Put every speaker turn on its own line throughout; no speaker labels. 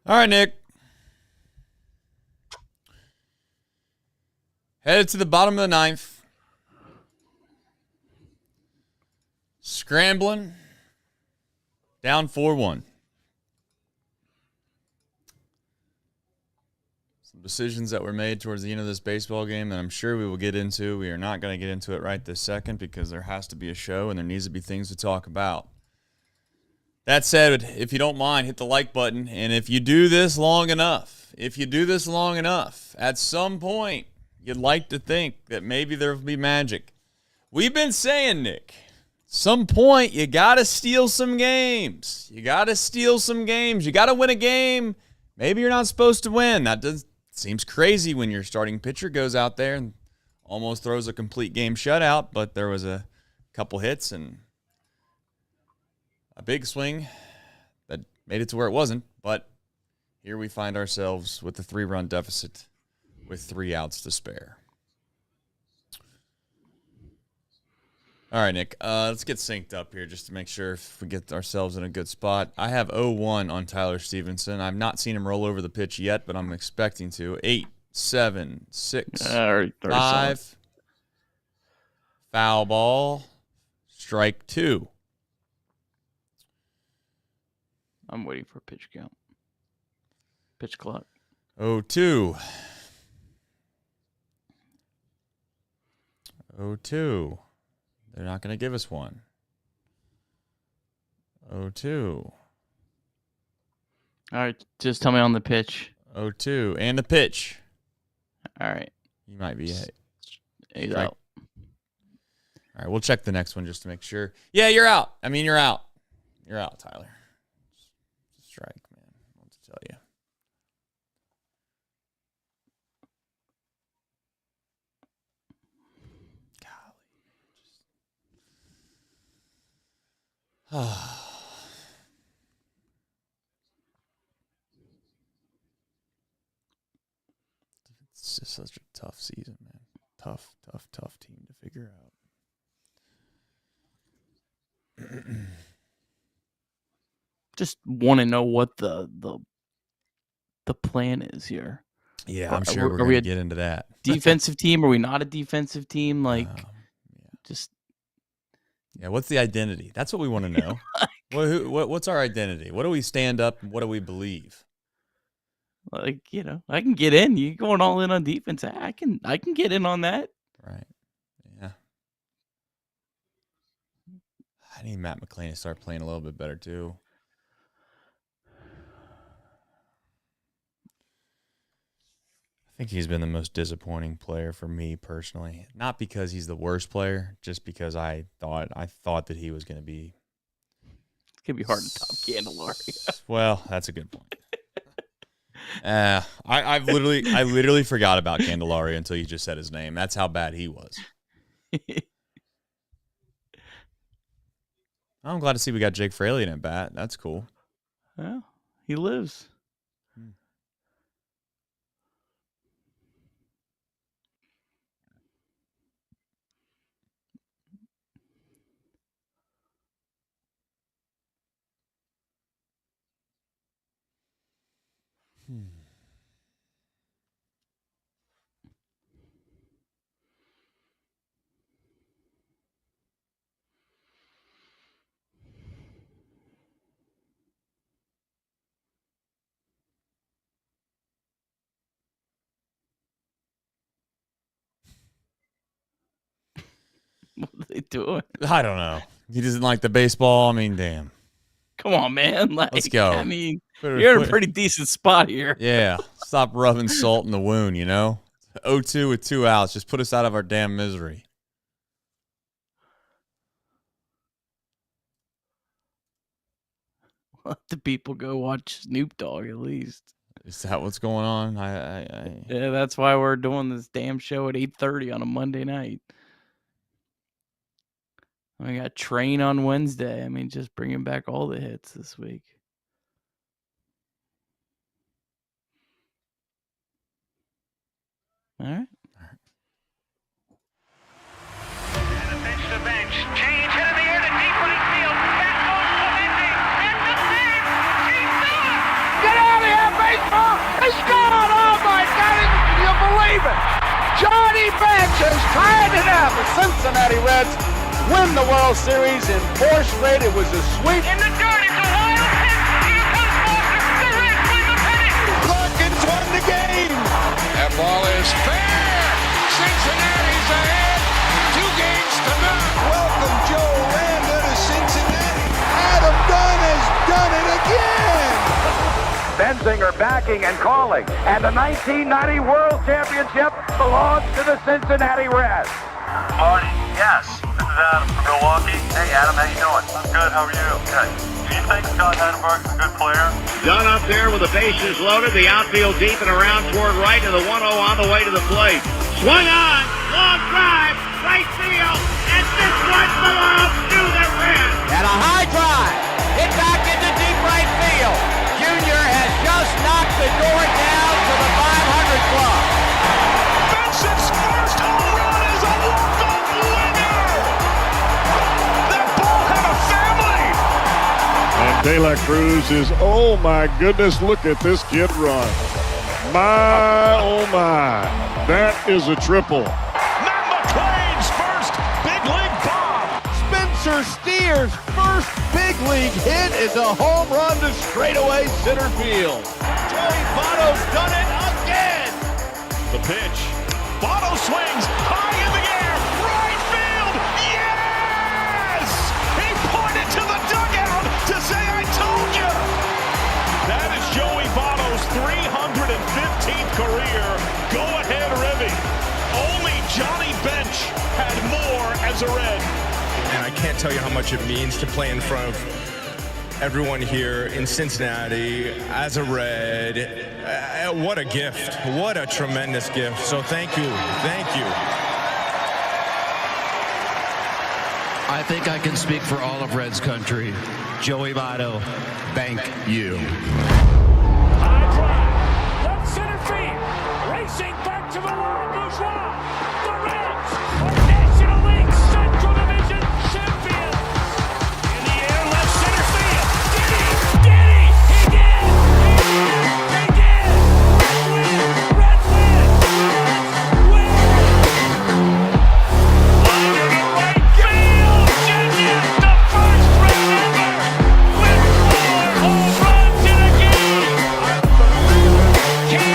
All right, Nick. Headed to the bottom of the ninth. Scrambling. Down 4-1. Some decisions that were made towards the end of this baseball game that I'm sure we will get into. We are not going to get into it right this second because there has to be a show and there needs to be things to talk about. That said, if you don't mind, hit the like button. And if you do this long enough, at some point, you'd like to think that maybe there will be magic. We've been saying, Nick, some point you got to steal some games. You got to win a game. Maybe you're not supposed to win. Seems crazy when your starting pitcher goes out there and almost throws a complete game shutout, but there was a couple hits and a big swing that made it to where it wasn't. But here we find ourselves with a 3-run deficit with 3 outs to spare. All right, Nick, let's get synced up here just to make sure if we get ourselves in a good spot. I have 0-1 on Tyler Stevenson. I've not seen him roll over the pitch yet, but I'm expecting to. 8, 7, 6, 5. Foul ball. Strike 2.
I'm waiting for a pitch count. Pitch clock.
0-2. 0-2. They're not going to give us one. 0-2.
All right, just tell me on the pitch.
0-2. And the pitch.
All right.
You might be
He's out.
All right, we'll check the next one just to make sure. Yeah, you're out. You're out. You're out, Tyler. Strike, man. What to tell you. It's just such a tough season, man. Tough team to figure out.
Just want to know what the plan is here.
Yeah, I'm sure we're going to get into that.
Defensive team? Are we not a defensive team?
Yeah, what's the identity? That's what we want to know. What's our identity? What do we stand up and what do we believe?
I can get in. You going all in on defense? I can get in on that.
Right. Yeah. I need Matt McClain to start playing a little bit better too. I think he's been the most disappointing player for me personally. Not because he's the worst player, just because I thought that he was going to be.
It's gonna be hard to top Candelaria.
Well, that's a good point. I literally forgot about Candelaria until you just said his name. That's how bad he was. I'm glad to see we got Jake Fraley in at bat. That's cool.
Well, he lives. What are they doing?
I don't know. He doesn't like the baseball. Damn.
Come on, man.
Let's go.
You're in a pretty decent spot here.
Yeah. Stop rubbing salt in the wound, 0-2 with 2 outs. Just put us out of our damn misery.
Let the people go watch Snoop Dogg at least.
Is that what's going on?
Yeah, that's why we're doing this damn show at 8:30 on a Monday night. We got Train on Wednesday. Just bringing back all the hits this week. All right.
And a bench to bench. Change hit in the air to deep right field. Back goes Clemente. And the save. He's done. Get out of here, He scored! Oh my God! Can you believe it? Johnny Bench has tied it up. The Cincinnati Reds win the World Series in 4 straight. It was a sweep.
In the dirt, it's a wild pitch. Here comes Walker. The Reds win the pennant.
Larkins won the game.
That ball is fair. Cincinnati's ahead. 2 games to none.
Welcome Joe Randa to Cincinnati. Adam Dunn has done it again.
Benzinger backing and calling. And the 1990 World Championship belongs to the Cincinnati Reds.
Marty, yes. This is Adam from Milwaukee. Hey, Adam, how you doing? I'm good. How are you? Good. Do you think Scott Hatteberg is a good player?
Dunn up there with the bases loaded, the outfield deep and around toward right, and the 1-0 on the way to the plate. Swung on, long drive, right field, and this one belongs to the Reds.
And a high drive, hit back into deep right field. Junior has just knocked the door down to the 500 club.
Benson's first home run is a walk-off winner. That ball had a family.
And De La Cruz is, oh my goodness, look at this kid run. My, oh my, that is a triple.
Matt McClain's first big league bomb.
Spencer Steer's first big league hit is a home run to straightaway center field. Joey Votto's done it again.
The pitch. Votto swings high in the air. Right field. Yes! He pointed to the dugout to say, I told you. That is Joey Votto's 315th career go-ahead ribby. Only Johnny Bench had more as a Red.
And I can't tell you how much it means to play in front of everyone here in Cincinnati as a Red. What a gift. What a tremendous gift. So thank you. Thank you.
I think I can speak for all of Reds country. Joey Votto, thank you.
High drive, left center field, racing back to the line, Bourgeois. The Reds are National League Central Division champions. In the air, left center field. Did he? He did! He did! Reds win! Reds win! Liner to right field. Genius, the first Red ever with 4 home runs in a game. Can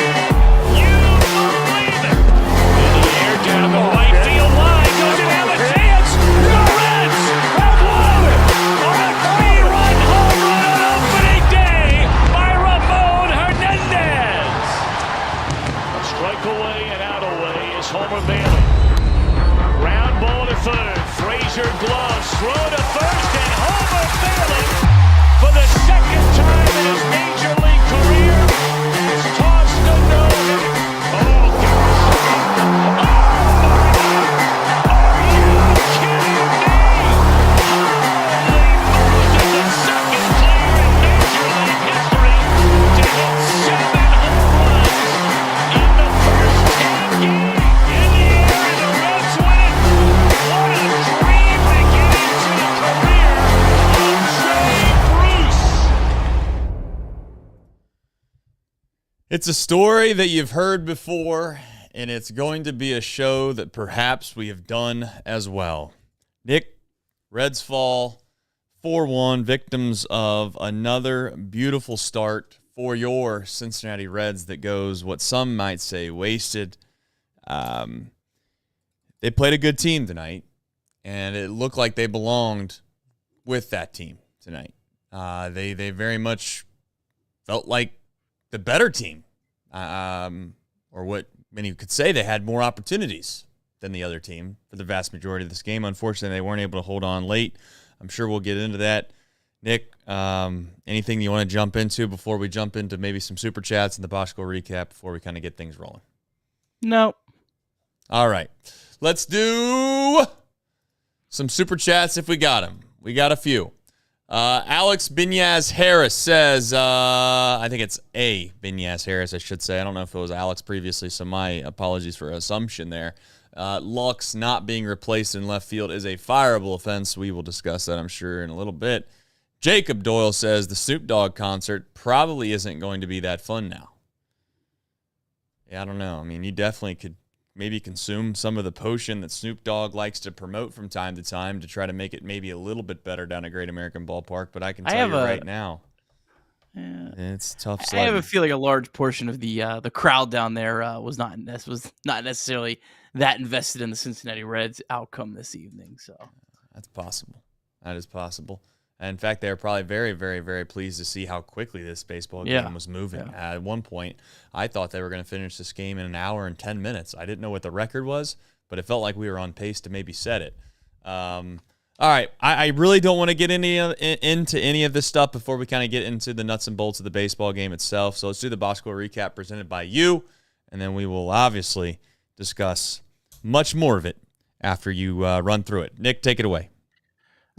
you believe it? In the air, down the right field line. Doesn't have a chance. The Reds have won on a 3-run home run on opening day by Ramon Hernandez. A strike away and out away is Homer Bailey. Ground ball to third. Frazier gloves. Throw to first, and Homer Bailey, for the second time in his major league career, has tossed a no-hitter. Oh, gosh. Oh, my God. Are you kidding me? Holy Moses, the second player in major league history to hit 7 home runs in the first 10 games. In the air, and the Reds win. What a dream to get into the career of Jay Bruce.
It's a story that you've heard before, and it's going to be a show that perhaps we have done as well. Nick, Reds fall 4-1, victims of another beautiful start for your Cincinnati Reds that goes what some might say wasted. They played a good team tonight, and it looked like they belonged with that team tonight. They very much felt like the better team, or what many could say they had more opportunities than the other team for the vast majority of this game. Unfortunately, they weren't able to hold on late. I'm sure we'll get into that. Nick, anything you want to jump into before we jump into maybe some super chats and the Boschko recap before we kind of get things rolling?
No.
All right. Let's do some super chats if we got them. We got a few. Alex Binyaz Harris says, I think it's A. Binyaz Harris, I should say. I don't know if it was Alex previously, so my apologies for assumption there. Lux not being replaced in left field is a fireable offense. We will discuss that, I'm sure, in a little bit. Jacob Doyle says the Snoop Dogg concert probably isn't going to be that fun now. Yeah, I don't know. I mean, you definitely could maybe consume some of the potion that Snoop Dogg likes to promote from time to time to try to make it maybe a little bit better down at Great American Ballpark. But I can tell you right now, it's tough sledding.
I have a feeling a large portion of the crowd down there was not necessarily that invested in the Cincinnati Reds outcome this evening. So
that's possible. That is possible. And in fact, they were probably very, very, very pleased to see how quickly this baseball game was moving. Yeah. At one point, I thought they were going to finish this game in an hour and 10 minutes. I didn't know what the record was, but it felt like we were on pace to maybe set it. All right, I really don't want to get into any of this stuff before we kind of get into the nuts and bolts of the baseball game itself. So let's do the box score recap presented by you, and then we will obviously discuss much more of it after you run through it. Nick, take it away.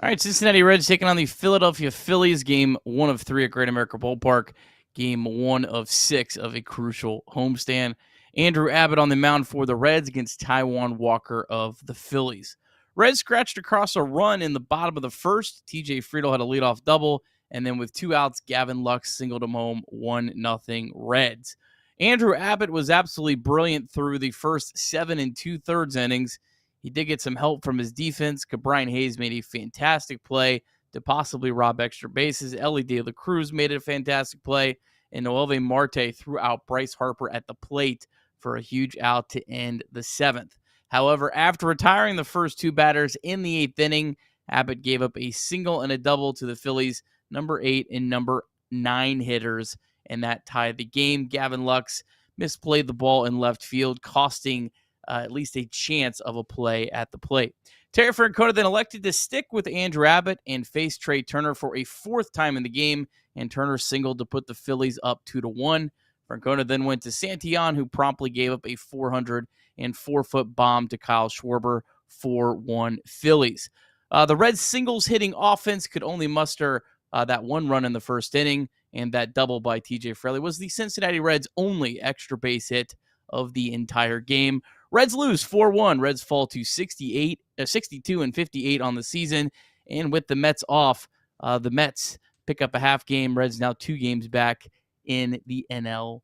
All right, Cincinnati Reds taking on the Philadelphia Phillies, game 1 of 3 at Great American Ballpark, game 1 of 6 of a crucial homestand. Andrew Abbott on the mound for the Reds against Taijuan Walker of the Phillies. Reds scratched across a run in the bottom of the first. TJ Friedl had a leadoff double, and then with 2 outs, Gavin Lux singled him home, 1-0 Reds. Andrew Abbott was absolutely brilliant through the first 7 2/3 innings. He did get some help from his defense. Cabrian Hayes made a fantastic play to possibly rob extra bases. Ellie De La Cruz made a fantastic play, and Noelvi Marte threw out Bryce Harper at the plate for a huge out to end the 7th. However, after retiring the first 2 batters in the 8th inning, Abbott gave up a single and a double to the Phillies' number 8 and number 9 hitters, and that tied the game. Gavin Lux misplayed the ball in left field, costing at least a chance of a play at the plate. Terry Francona then elected to stick with Andrew Abbott and face Trey Turner for a 4th time in the game, and Turner singled to put the Phillies up 2-1. Francona then went to Santillan, who promptly gave up a 404-foot bomb to Kyle Schwarber, 4-1 Phillies. The Reds' singles hitting offense could only muster that 1 run in the first inning, and that double by TJ Friedl was the Cincinnati Reds' only extra base hit of the entire game. Reds lose 4-1. Reds fall to 62-58 on the season, and with the Mets off, the Mets pick up a half game. Reds now 2 games back in the NL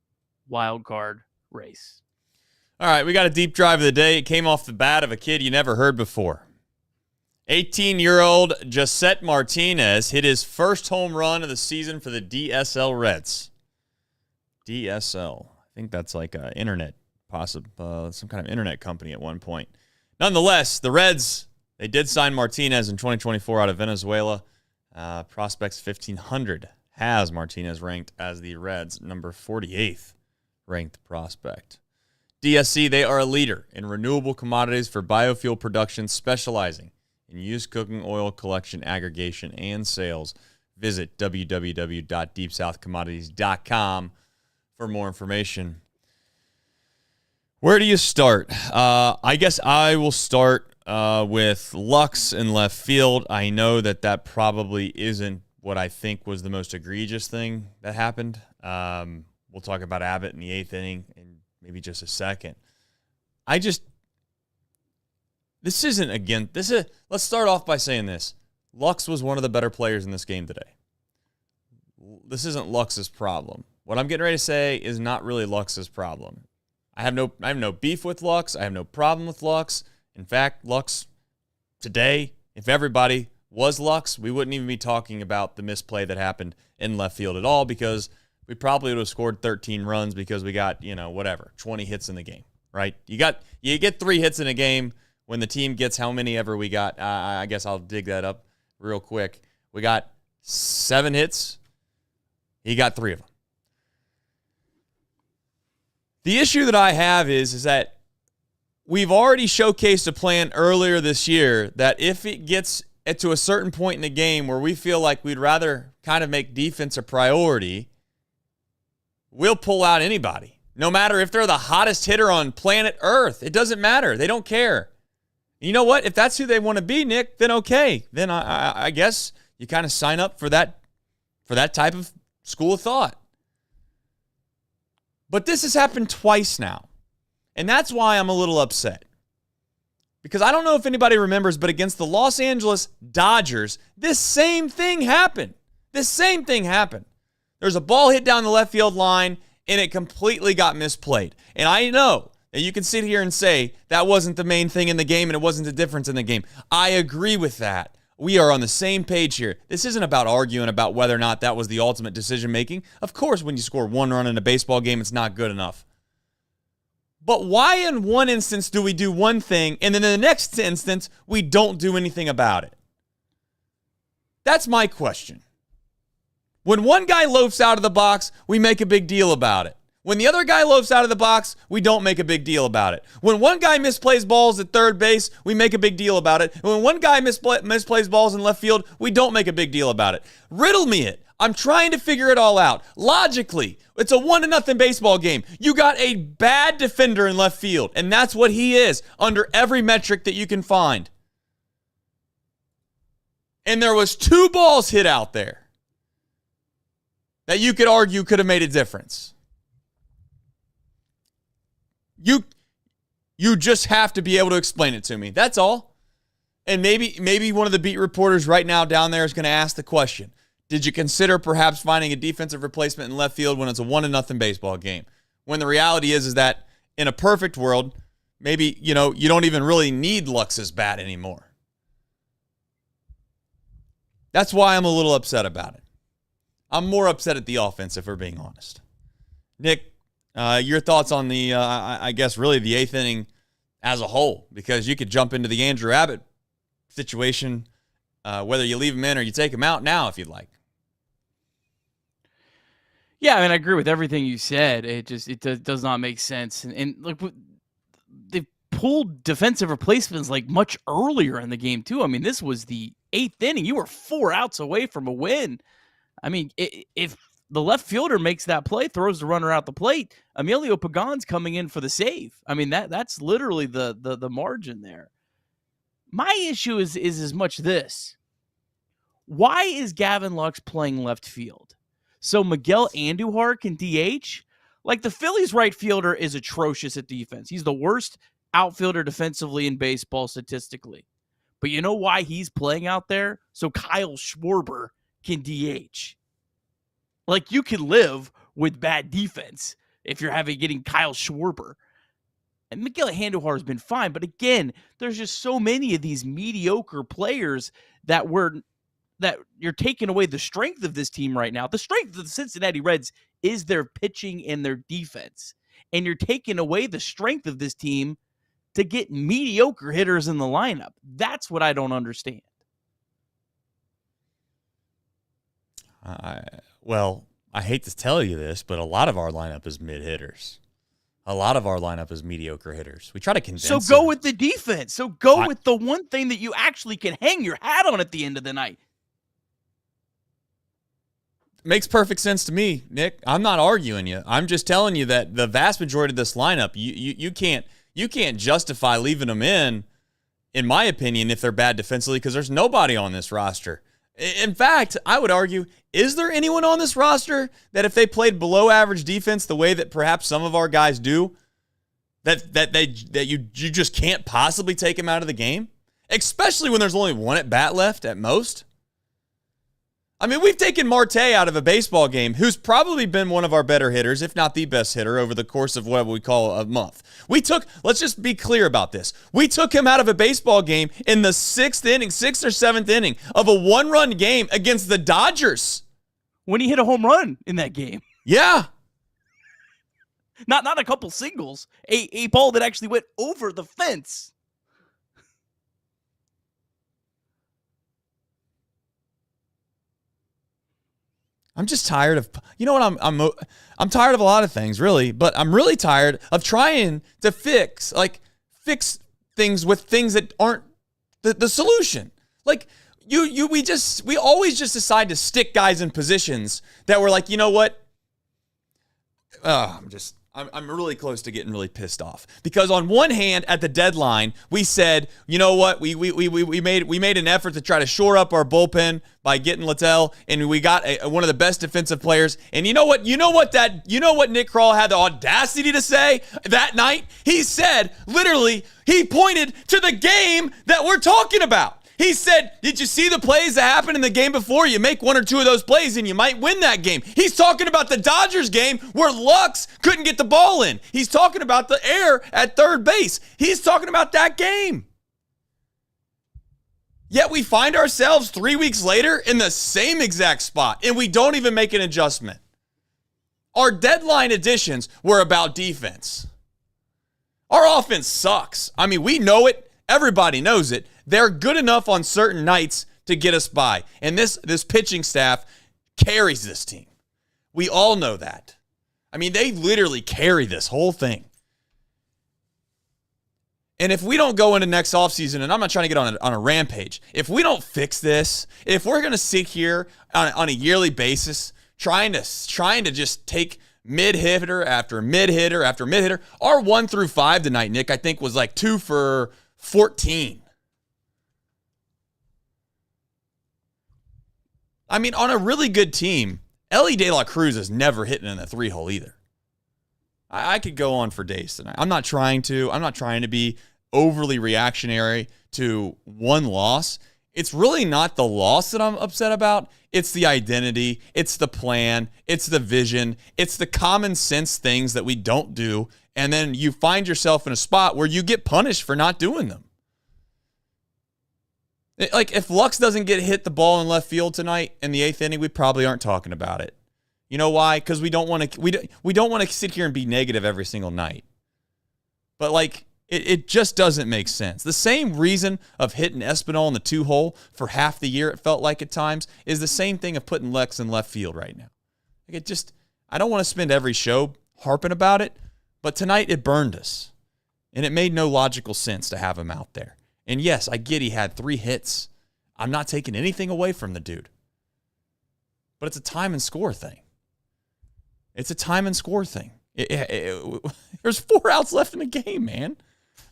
wildcard race.
All right, we got a deep drive of the day. It came off the bat of a kid you never heard before. 18-year-old Josette Martinez hit his first home run of the season for the DSL Reds. DSL. I think that's like an internet, some kind of internet company at one point. Nonetheless, the Reds, they did sign Martinez in 2024 out of Venezuela. Prospects 1,500 has Martinez ranked as the Reds' number 48th ranked prospect. DSC, they are a leader in renewable commodities for biofuel production, specializing in used cooking oil collection, aggregation, and sales. Visit www.deepsouthcommodities.com for more information. Where do you start? I guess I will start with Lux in left field. I know that probably isn't what I think was the most egregious thing that happened. We'll talk about Abbott in the 8th inning in maybe just a second. Let's start off by saying this. Lux was one of the better players in this game today. This isn't Lux's problem. What I'm getting ready to say is not really Lux's problem. I have no beef with Lux. I have no problem with Lux. In fact, Lux today, if everybody was Lux, we wouldn't even be talking about the misplay that happened in left field at all, because we probably would have scored 13 runs because we got, 20 hits in the game, right? You get 3 hits in a game when the team gets how many ever we got. I guess I'll dig that up real quick. We got 7 hits. He got 3 of them. The issue that I have is that we've already showcased a plan earlier this year that if it gets to a certain point in the game where we feel like we'd rather kind of make defense a priority, we'll pull out anybody. No matter if they're the hottest hitter on planet Earth. It doesn't matter. They don't care. You know what? If that's who they want to be, Nick, then okay. Then I guess you kind of sign up for that type of school of thought. But this has happened twice now. And that's why I'm a little upset. Because I don't know if anybody remembers, but against the Los Angeles Dodgers, this same thing happened. There's a ball hit down the left field line, and it completely got misplayed. And I know that you can sit here and say that wasn't the main thing in the game and it wasn't the difference in the game. I agree with that. We are on the same page here. This isn't about arguing about whether or not that was the ultimate decision making. Of course, when you score 1 run in a baseball game, it's not good enough. But why in one instance do we do one thing, and then in the next instance, we don't do anything about it? That's my question. When one guy loafs out of the box, we make a big deal about it. When the other guy loafs out of the box, we don't make a big deal about it. When one guy misplays balls at third base, we make a big deal about it. And when one guy misplays balls in left field, we don't make a big deal about it. Riddle me it. I'm trying to figure it all out. Logically, it's a 1-0 baseball game. You got a bad defender in left field, and that's what he is under every metric that you can find. And there was 2 balls hit out there that you could argue could have made a difference. You just have to be able to explain it to me. That's all. And maybe one of the beat reporters right now down there is going to ask the question. Did you consider perhaps finding a defensive replacement in left field when it's a 1-0 baseball game? When the reality is that in a perfect world, maybe, you don't even really need Lux's bat anymore. That's why I'm a little upset about it. I'm more upset at the offense, if we're being honest. Nick, your thoughts on the, I guess, really the 8th inning as a whole, because you could jump into the Andrew Abbott situation, whether you leave him in or you take him out now if you'd like.
Yeah, I mean, I agree with everything you said. It does not make sense. And like, they pulled defensive replacements like much earlier in the game too. I mean, this was the 8th inning. You were 4 outs away from a win. I mean, if the left fielder makes that play, throws the runner out the plate, Emilio Pagan's coming in for the save. I mean, that's literally the margin there. My issue is as much this. Why is Gavin Lux playing left field? So Miguel Andujar can DH? Like, the Phillies right fielder is atrocious at defense. He's the worst outfielder defensively in baseball statistically. But you know why he's playing out there? So Kyle Schwarber can DH. Like, you can live with bad defense if you're getting Kyle Schwarber. And Miguel Andujar has been fine, but again, there's just so many of these mediocre players that you're taking away the strength of this team right now. The strength of the Cincinnati Reds is their pitching and their defense. And you're taking away the strength of this team to get mediocre hitters in the lineup. That's what I don't understand.
Well, I hate to tell you this, but a lot of our lineup is mid-hitters. A lot of our lineup is mediocre hitters. We try to condense.
So go with the defense. So go with the one thing that you actually can hang your hat on at the end of the night.
Makes perfect sense to me, Nick. I'm not arguing you. I'm just telling you that the vast majority of this lineup, you can't justify leaving them in my opinion, if they're bad defensively, because there's nobody on this roster. In fact, I would argue, is there anyone on this roster that if they played below average defense the way that perhaps some of our guys do, that you just can't possibly take them out of the game? Especially when there's only one at bat left at most. I mean, we've taken Marte out of a baseball game, who's probably been one of our better hitters, if not the best hitter, over the course of what we call a month. Let's just be clear about this. We took him out of a baseball game in the 6th or 7th inning of a 1-run game against the Dodgers.
When he hit a home run in that game.
Yeah.
Not a couple singles. A ball that actually went over the fence.
I'm just tired of, you know what, I'm tired of a lot of ththings, really, but I'm really tired of trying to fix things with things that aren't the solution. Like, we always just decide to stick guys in positions that we're like, you know what? I'm really close to getting really pissed off, because on one hand, at the deadline, we said, you know what, we made an effort to try to shore up our bullpen by getting Littell, and we got one of the best defensive players. And you know what Nick Krall had the audacity to say that night? He said, literally, he pointed to the game that we're talking about. He said, did you see the plays that happened in the game before? You make one or two of those plays and you might win that game. He's talking about the Dodgers game where Lux couldn't get the ball in. He's talking about the error at third base. He's talking about that game. Yet we find ourselves 3 weeks later in the same exact spot, and we don't even make an adjustment. Our deadline additions were about defense. Our offense sucks. I mean, we know it. Everybody knows it. They're good enough on certain nights to get us by. And this pitching staff carries this team. We all know that. I mean, they literally carry this whole thing. And if we don't go into next offseason, and I'm not trying to get on a rampage, if we don't fix this, if we're going to sit here on a yearly basis trying to just take mid-hitter after mid-hitter after mid-hitter, our 1 through 5 tonight, Nick, I think was like 2 for 14. I mean, on a really good team, Ellie De La Cruz is never hitting in the 3-hole either. I could go on for days tonight. I'm not trying to be overly reactionary to one loss. It's really not the loss that I'm upset about. It's the identity. It's the plan. It's the vision. It's the common sense things that we don't do. And then you find yourself in a spot where you get punished for not doing them. Like, if Lux doesn't get hit the ball in left field tonight in the 8th inning, we probably aren't talking about it. You know why? Because we don't want to sit here and be negative every single night. But like, it just doesn't make sense. The same reason of hitting Espinal in the 2-hole for half the year, it felt like at times, is the same thing of putting Lex in left field right now. Like, I don't want to spend every show harping about it, but tonight it burned us. And it made no logical sense to have him out there. And yes, I get he had 3 hits. I'm not taking anything away from the dude. But it's a time and score thing. It's a time and score thing. There's 4 outs left in the game, man.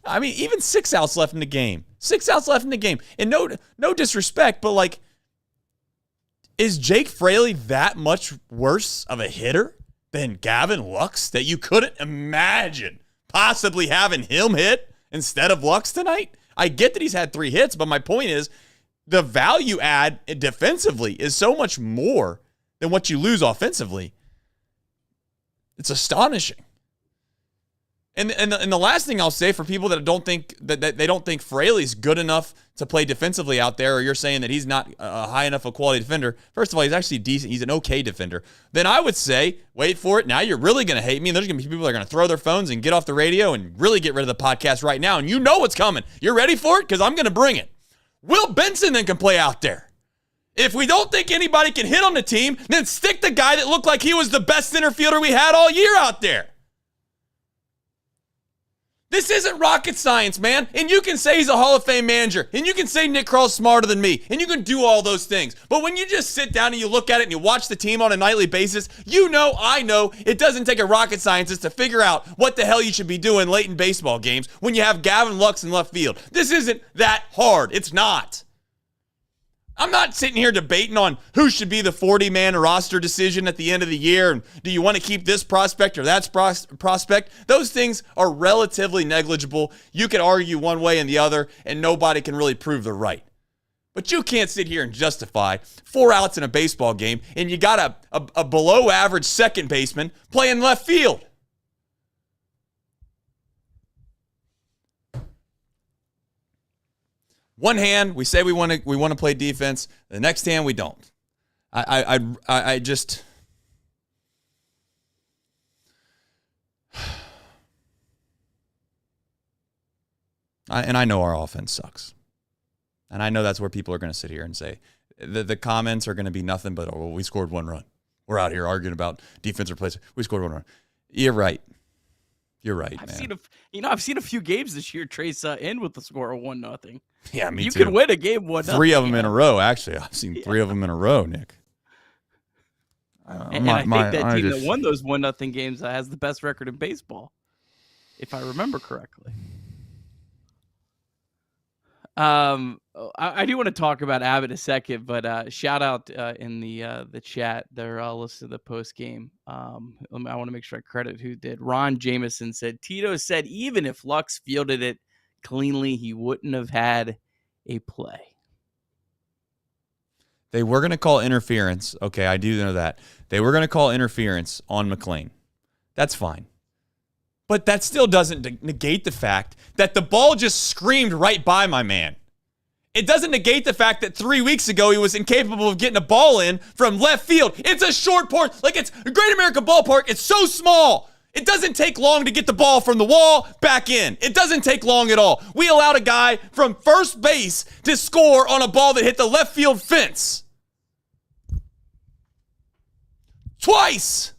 I mean, even 6 outs left in the game. 6 outs left in the game. And no disrespect, but like, is Jake Fraley that much worse of a hitter than Gavin Lux that you couldn't imagine possibly having him hit instead of Lux tonight? I get that he's had 3 hits, but my point is the value add defensively is so much more than what you lose offensively. It's astonishing. And the last thing I'll say for people that don't think that they don't think Fraley's good enough to play defensively out there, or you're saying that he's not a high enough a quality defender. First of all, he's actually decent. He's an okay defender. Then I would say, wait for it. Now you're really going to hate me. And there's going to be people that are going to throw their phones and get off the radio and really get rid of the podcast right now. And you know what's coming. You're ready for it? Because I'm going to bring it. Will Benson then can play out there. If we don't think anybody can hit on the team, then stick the guy that looked like he was the best center fielder we had all year out there. This isn't rocket science, man. And you can say he's a Hall of Fame manager. And you can say Nick Krall's smarter than me. And you can do all those things. But when you just sit down and you look at it and you watch the team on a nightly basis, you know, I know, it doesn't take a rocket scientist to figure out what the hell you should be doing late in baseball games when you have Gavin Lux in left field. This isn't that hard. It's not. I'm not sitting here debating on who should be the 40-man roster decision at the end of the year. And do you want to keep this prospect or that prospect? Those things are relatively negligible. You can argue one way and the other, and nobody can really prove they're right. But you can't sit here and justify 4 outs in a baseball game, and you got a below-average second baseman playing left field. One hand, we say we want to play defense. The next hand, we don't. I just. And I know our offense sucks. And I know that's where people are going to sit here and say the comments are going to be nothing but, oh, well, we scored 1 run. We're out here arguing about defensive plays. We scored 1 run. You're right. You're right, man.
I've seen a few games this year Trace end with the score of 1-0.
Yeah, me too.
You can win a game 1-0.
3 of them in a row, actually. I've seen 3 of them in a row, Nick.
I think that team that won those 1-0 games has the best record in baseball, if I remember correctly. I do want to talk about Abbott in a second, but shout out in the chat. They're all listening to the post game. I want to make sure I credit who did. Ron Jameson said Tito said even if Lux fielded it cleanly, he wouldn't have had a play.
They were going to call interference. Okay, I do know that. They were going to call interference on McLean. That's fine. But that still doesn't negate the fact that the ball just screamed right by my man. It doesn't negate the fact that 3 weeks ago he was incapable of getting a ball in from left field. It's a short porch. Like, it's Great American Ballpark. It's so small. It doesn't take long to get the ball from the wall back in. It doesn't take long at all. We allowed a guy from first base to score on a ball that hit the left field fence. Twice.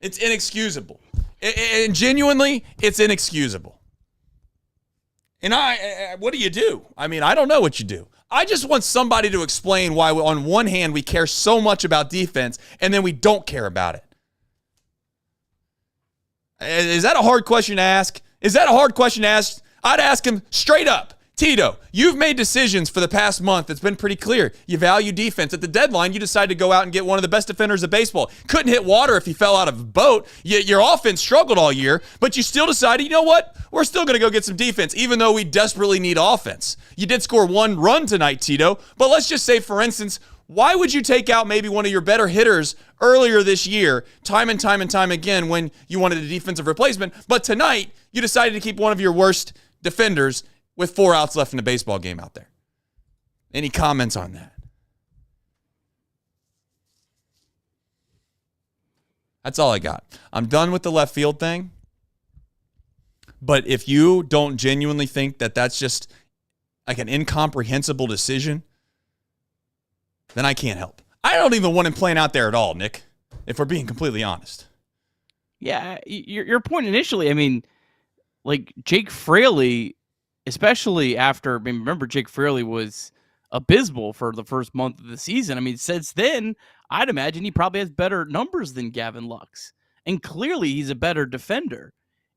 It's inexcusable. And genuinely, it's inexcusable. And what do you do? I mean, I don't know what you do. I just want somebody to explain why, on one hand, we care so much about defense, and then we don't care about it. Is that a hard question to ask? I'd ask him straight up. Tito, you've made decisions for the past month that's been pretty clear. You value defense. At the deadline, you decided to go out and get one of the best defenders of baseball. Couldn't hit water if he fell out of a boat. Your offense struggled all year, but you still decided, you know what? We're still going to go get some defense, even though we desperately need offense. You did score 1 run tonight, Tito, but let's just say, for instance, why would you take out maybe one of your better hitters earlier this year, time and time again, when you wanted a defensive replacement, but tonight you decided to keep one of your worst defenders with 4 outs left in the baseball game out there? Any comments on that? That's all I got. I'm done with the left field thing. But if you don't genuinely think that that's just like an incomprehensible decision, then I can't help. I don't even want him playing out there at all, Nick, if we're being completely honest.
Yeah, your point initially, I mean, like Jake Fraley, especially after, I mean, remember Jake Fraley was abysmal for the first month of the season. I mean, since then, I'd imagine he probably has better numbers than Gavin Lux. And clearly he's a better defender.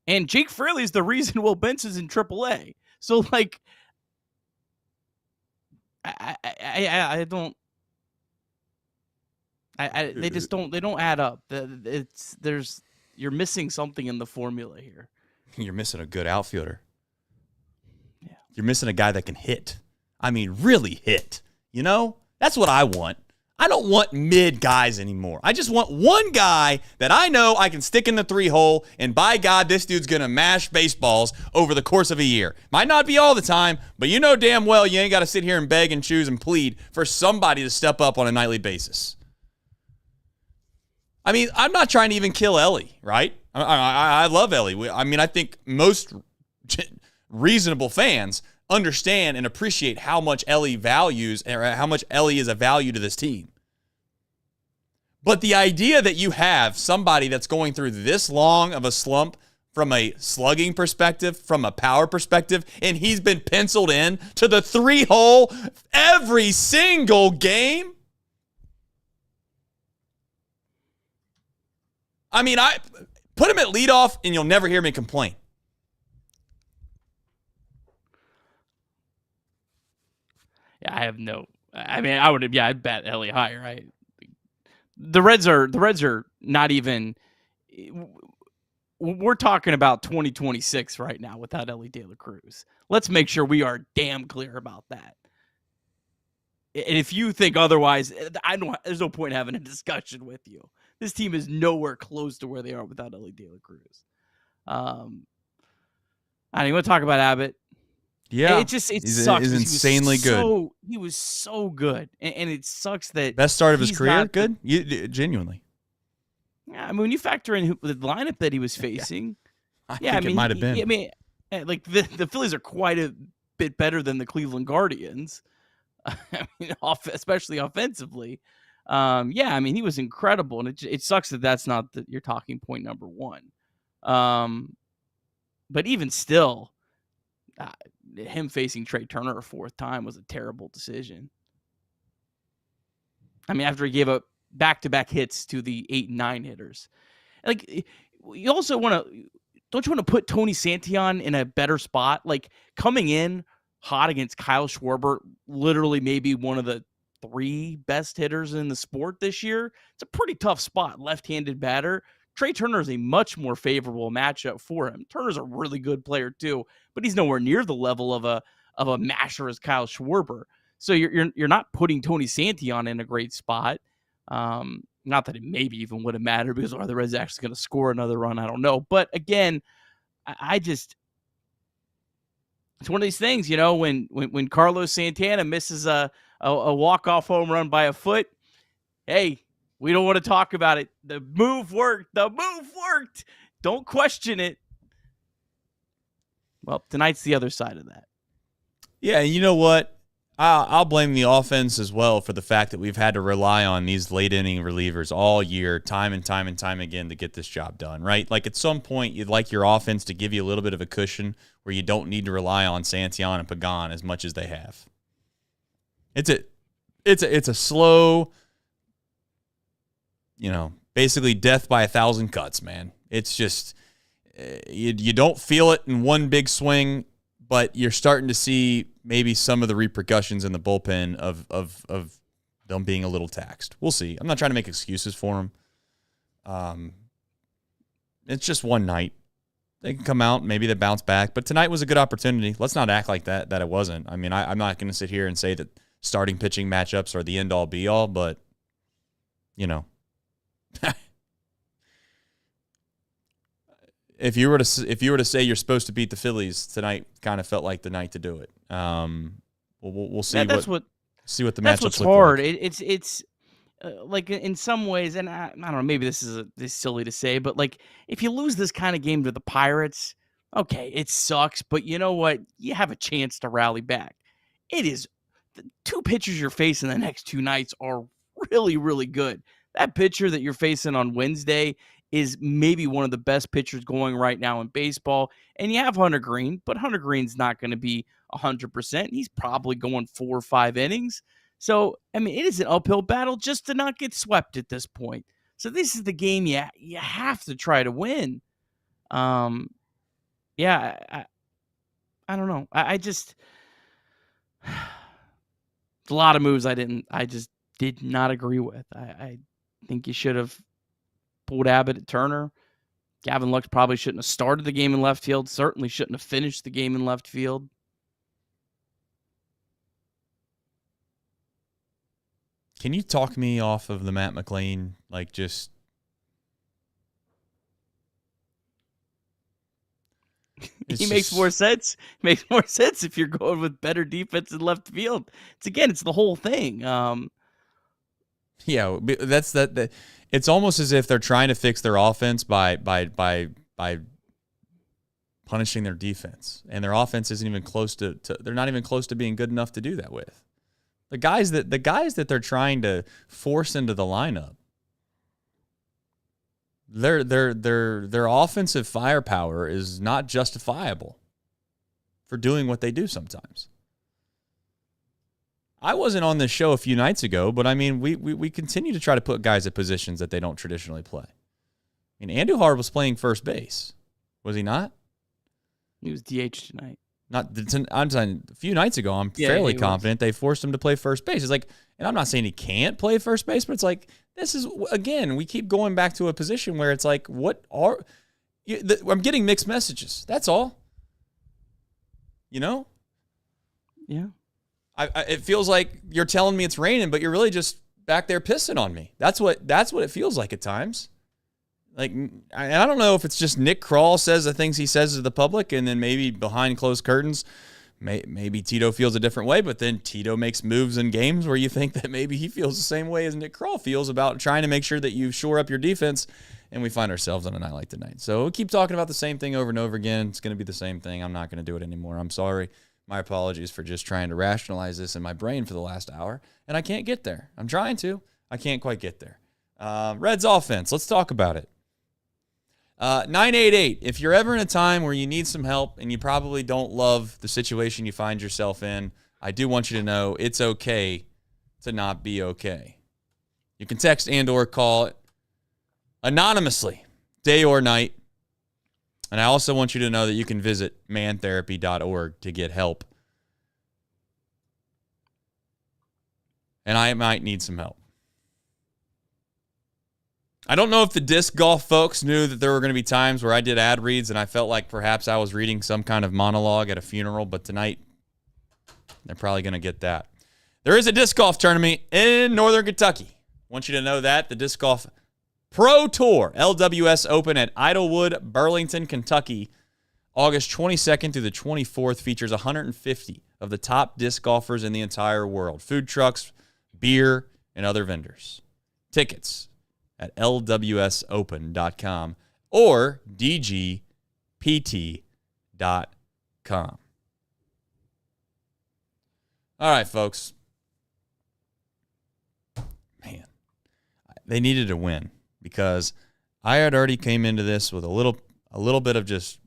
And Jake Fraley is the reason Will Benson's in AAA. So, like, I don't. They just don't. They don't add up. You're missing something in the formula here.
You're missing a good outfielder. Yeah. You're missing a guy that can hit. I mean, really hit. You know? That's what I want. I don't want mid guys anymore. I just want one guy that I know I can stick in the 3-hole, and by God, this dude's going to mash baseballs over the course of a year. Might not be all the time, but you know damn well you ain't got to sit here and beg and choose and plead for somebody to step up on a nightly basis. I mean, I'm not trying to even kill Ellie, right? I love Ellie. I mean, I think most reasonable fans understand and appreciate how much Ellie values, or how much Ellie is a value to this team. But the idea that you have somebody that's going through this long of a slump from a slugging perspective, from a power perspective, and he's been penciled in to the 3-hole every single game. I mean, I put him at leadoff and you'll never hear me complain.
Yeah, I'd bet Ellie higher, right? The Reds are not even, we're talking about 2026 right now without Ellie De La Cruz. Let's make sure we are damn clear about that. And if you think otherwise, there's no point having a discussion with you. This team is nowhere close to where they are without Ellie De La Cruz. I don't want to talk about Abbott.
Yeah,
it sucks.
He's insanely good.
He was so good, and it sucks that
best start of his career. Good, genuinely.
Yeah, I mean, when you factor in the lineup that he was facing,
I think it might have been.
I mean, like the Phillies are quite a bit better than the Cleveland Guardians. I mean, especially offensively. I mean, he was incredible, and it sucks that that's not your talking point number one. But even still, him facing Trey Turner a 4th time was a terrible decision. I mean, after he gave up back-to-back hits to the 8 and 9 hitters, like you also don't you want to put Tony Santillan in a better spot? Like coming in hot against Kyle Schwarber, literally maybe one of the 3 best hitters in the sport this year. It's a pretty tough spot. Left-handed batter Trey Turner is a much more favorable matchup for him. Turner's a really good player too, but he's nowhere near the level of a masher as Kyle Schwarber. So you're not putting Tony Santion in a great spot. Not that it maybe even would have mattered because are the Reds actually going to score another run? I don't know. But again, I just it's one of these things, when Carlos Santana misses a walk-off home run by a foot, hey, we don't want to talk about it. The move worked. The move worked. Don't question it. Well, tonight's the other side of that.
Yeah, you know what? I'll blame the offense as well for the fact that we've had to rely on these late-inning relievers all year, time and time and time again, to get this job done, right? Like, at some point, you'd like your offense to give you a little bit of a cushion where you don't need to rely on Santion and Pagan as much as they have. It's a slow, basically death by 1,000 cuts, man. It's just you don't feel it in one big swing, but you're starting to see maybe some of the repercussions in the bullpen of them being a little taxed. We'll see. I'm not trying to make excuses for them. It's just one night. They can come out, maybe they bounce back. But tonight was a good opportunity. Let's not act like that it wasn't. I mean, I'm not going to sit here and say that starting pitching matchups are the end-all, be-all, but, If you were to say you're supposed to beat the Phillies tonight, kind of felt like the night to do it. We'll see. See what the matchups
that's what's
look
hard.
like.
It's like in some ways, and I don't know, maybe this is silly to say, but like if you lose this kind of game to the Pirates, okay, it sucks, but you know what? You have a chance to rally back. It is the two pitchers you're facing the next two nights are really, really good. That pitcher that you're facing on Wednesday is maybe one of the best pitchers going right now in baseball. And you have Hunter Green, but Hunter Green's not going to be 100%. He's probably going 4 or 5 innings. So, I mean, it is an uphill battle just to not get swept at this point. So this is the game you have to try to win. I don't know. I just a lot of moves I just did not agree with. I think you should have pulled Abbott at Turner. Gavin Lux probably shouldn't have started the game in left field. Certainly shouldn't have finished the game in left field.
Can you talk me off of the Matt McLean? Like, just
he makes more sense. Makes more sense if you're going with better defense in left field. It's the whole thing.
Yeah, that's that. It's almost as if they're trying to fix their offense by punishing their defense, and their offense isn't even close to they're not even close to being good enough to do that with. The guys that they're trying to force into the lineup, their offensive firepower is not justifiable for doing what they do sometimes. I wasn't on this show a few nights ago, but I mean, we continue to try to put guys at positions that they don't traditionally play. I mean, Andujar was playing first base, was he not?
He was DH tonight.
I'm saying a few nights ago, I'm fairly confident they forced him to play first base. It's like, and I'm not saying he can't play first base, but it's like, this is, again, we keep going back to a position where it's like, I'm getting mixed messages. That's all.
Yeah.
It feels like you're telling me it's raining, but you're really just back there pissing on me. That's what it feels like at times. Like, I don't know if it's just Nick Kroll says the things he says to the public, and then maybe behind closed curtains, maybe Tito feels a different way, but then Tito makes moves in games where you think that maybe he feels the same way as Nick Kroll feels about trying to make sure that you shore up your defense, and we find ourselves on a night like tonight. So we'll keep talking about the same thing over and over again. It's going to be the same thing. I'm not going to do it anymore. I'm sorry. My apologies for just trying to rationalize this in my brain for the last hour, and I can't get there. I'm trying to. I can't quite get there. Reds offense. Let's talk about it. 988. If you're ever in a time where you need some help and you probably don't love the situation you find yourself in, I do want you to know it's okay to not be okay. You can text and or call anonymously, day or night. And I also want you to know that you can visit mantherapy.org to get help. And I might need some help. I don't know if the disc golf folks knew that there were going to be times where I did ad reads and I felt like perhaps I was reading some kind of monologue at a funeral, but tonight they're probably going to get that. There is a disc golf tournament in Northern Kentucky. I want you to know that. The Disc Golf Pro Tour, LWS Open at Idlewood, Burlington, Kentucky, August 22nd through the 24th, features 150 of the top disc golfers in the entire world. Food trucks, beer, and other vendors. Tickets at lwsopen.com or dgpt.com. All right, folks. Man, they needed a win because I had already came into this with a little bit of just,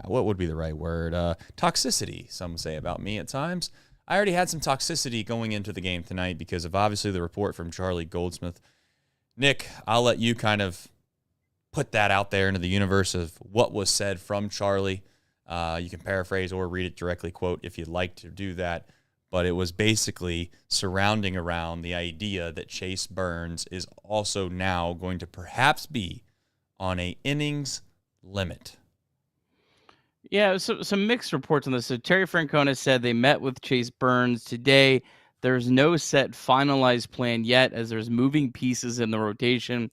what would be the right word? Toxicity, some say about me at times. I already had some toxicity going into the game tonight because of obviously the report from Charlie Goldsmith. Nick, I'll let you kind of put that out there into the universe of what was said from Charlie. You can paraphrase or read it directly, quote, if you'd like to do that. But it was basically surrounding around the idea that Chase Burns is also now going to perhaps be on a innings limit.
Yeah, so some mixed reports on this. So Terry Francona said they met with Chase Burns today. There's no set finalized plan yet as there's moving pieces in the rotation.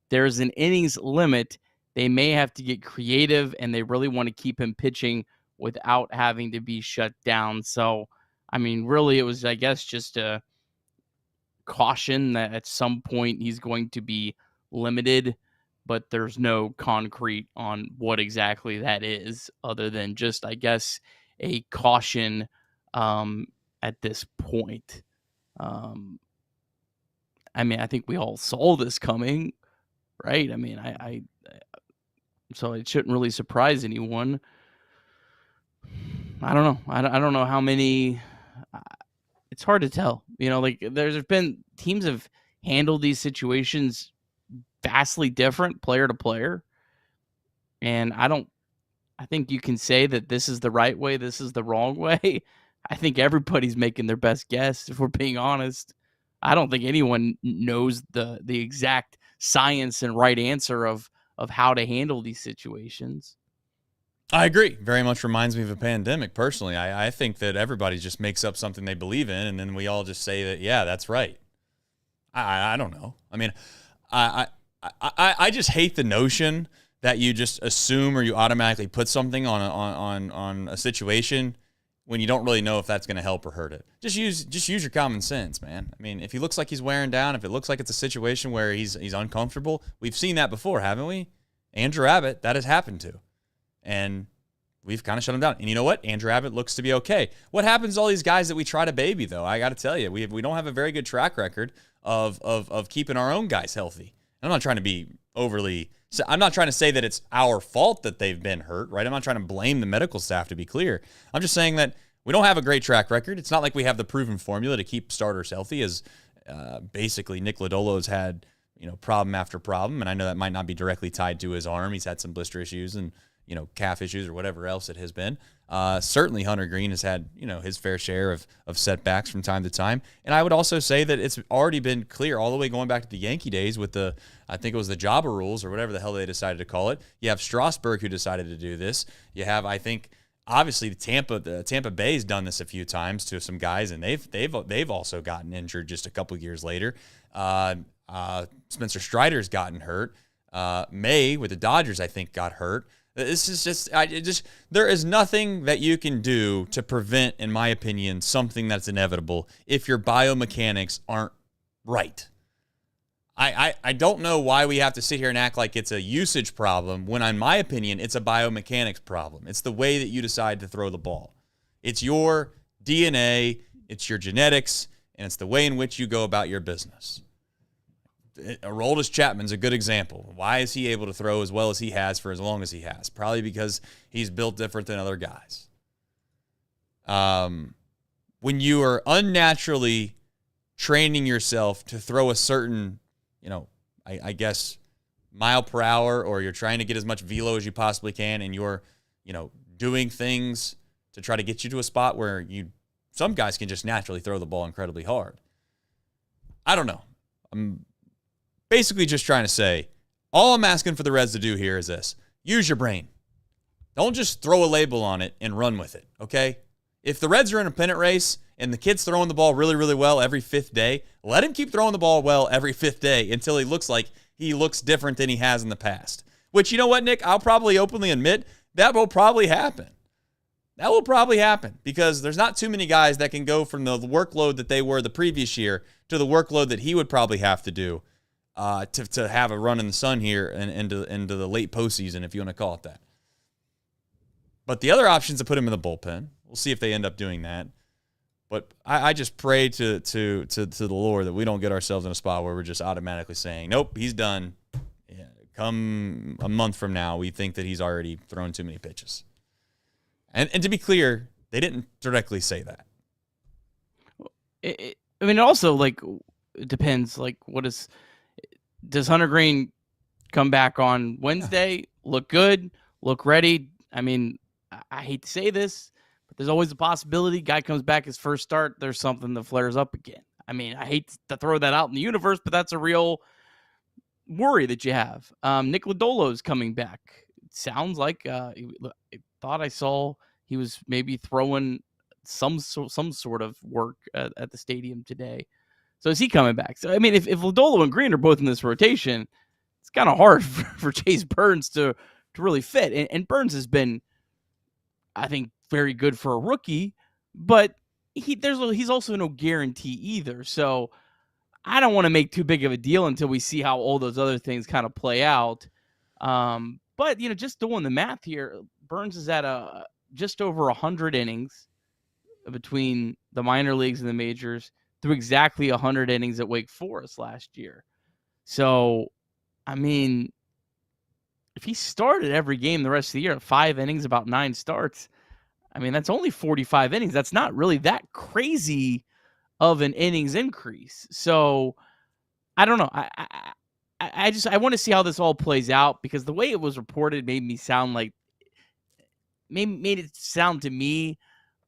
There's an innings limit. They may have to get creative, and they really want to keep him pitching without having to be shut down. So, I mean, really, it was, I guess, just a caution that at some point he's going to be limited, but there's no concrete on what exactly that is other than just, I guess, a caution at this point. I mean, I think we all saw this coming, right? I mean, so it shouldn't really surprise anyone. I don't know. I don't know how many. It's hard to tell. You know, like there's been teams have handled these situations vastly different player to player. And I think you can say that this is the right way, this is the wrong way. I think everybody's making their best guess, if we're being honest. I don't think anyone knows the exact science and right answer of how to handle these situations.
I agree. Very much reminds me of a pandemic, personally. I think that everybody just makes up something they believe in, and then we all just say that, yeah, that's right. I don't know. I mean, I just hate the notion that you just assume or you automatically put something on a situation when you don't really know if that's going to help or hurt it. Just use your common sense, man. I mean, if he looks like he's wearing down, if it looks like it's a situation where he's uncomfortable, we've seen that before, haven't we? Andrew Abbott, that has happened to. And we've kind of shut him down. And you know what? Andrew Abbott looks to be okay. What happens to all these guys that we try to baby, though? I got to tell you, we don't have a very good track record of keeping our own guys healthy. And I'm not trying to be I'm not trying to say that it's our fault that they've been hurt, right? I'm not trying to blame the medical staff, to be clear. I'm just saying that we don't have a great track record. It's not like we have the proven formula to keep starters healthy, as basically Nick Lodolo's had, problem after problem. And I know that might not be directly tied to his arm. He's had some blister issues and, calf issues or whatever else it has been. Certainly Hunter Green has had, his fair share of setbacks from time to time. And I would also say that it's already been clear all the way going back to the Yankee days with I think it was the Jabba rules or whatever the hell they decided to call it. You have Strasburg who decided to do this. You have, I think, obviously the Tampa Bay's done this a few times to some guys, and they've also gotten injured just a couple years later. Spencer Strider's gotten hurt. May with the Dodgers, I think, got hurt. This is just there is nothing that you can do to prevent, in my opinion, something that's inevitable if your biomechanics aren't right. I don't know why we have to sit here and act like it's a usage problem when, in my opinion, it's a biomechanics problem. It's the way that you decide to throw the ball. It's your DNA, it's your genetics, and it's the way in which you go about your business. Aroldis Chapman's a good example. Why is he able to throw as well as he has for as long as he has? Probably because he's built different than other guys. When you are unnaturally training yourself to throw a certain, I guess, mile per hour, or you're trying to get as much velo as you possibly can, and you're, doing things to try to get you to a spot where some guys can just naturally throw the ball incredibly hard. I don't know. I'm basically just trying to say, All I'm asking for the Reds to do here is this. Use your brain. Don't just throw a label on it and run with it, okay? If the Reds are in a pennant race and the kid's throwing the ball really, really well every fifth day, let him keep throwing the ball well every fifth day until he looks like he looks different than he has in the past. Which, you know what, Nick? I'll probably openly admit that will probably happen. That will probably happen because there's not too many guys that can go from the workload that they were the previous year to the workload that he would probably have to do to have a run in the sun here and into the late postseason, if you want to call it that. But the other option is to put him in the bullpen. We'll see if they end up doing that. But I just pray to the Lord that we don't get ourselves in a spot where we're just automatically saying, nope, he's done. Yeah, come a month from now, we think that he's already thrown too many pitches. And to be clear, they didn't directly say that.
It also, like, it depends. Like, does Hunter Green come back on Wednesday, look good, look ready? I mean, I hate to say this, but there's always a possibility guy comes back his first start, there's something that flares up again. I mean, I hate to throw that out in the universe, but that's a real worry that you have. Nick Lodolo's coming back. It sounds like I thought I saw he was maybe throwing some sort of work at the stadium today. So is he coming back? So, I mean, if Lodolo and Green are both in this rotation, it's kind of hard for Chase Burns to really fit. And Burns has been, I think, very good for a rookie, but he's also no guarantee either. So I don't want to make too big of a deal until we see how all those other things kind of play out. But, just doing the math here, Burns is at just over 100 innings between the minor leagues and the majors through exactly 100 innings at Wake Forest last year. So, I mean, if he started every game the rest of the year, 5 innings, about 9 starts, I mean, that's only 45 innings. That's not really that crazy of an innings increase. So, I don't know. I want to see how this all plays out because the way it was reported made it sound to me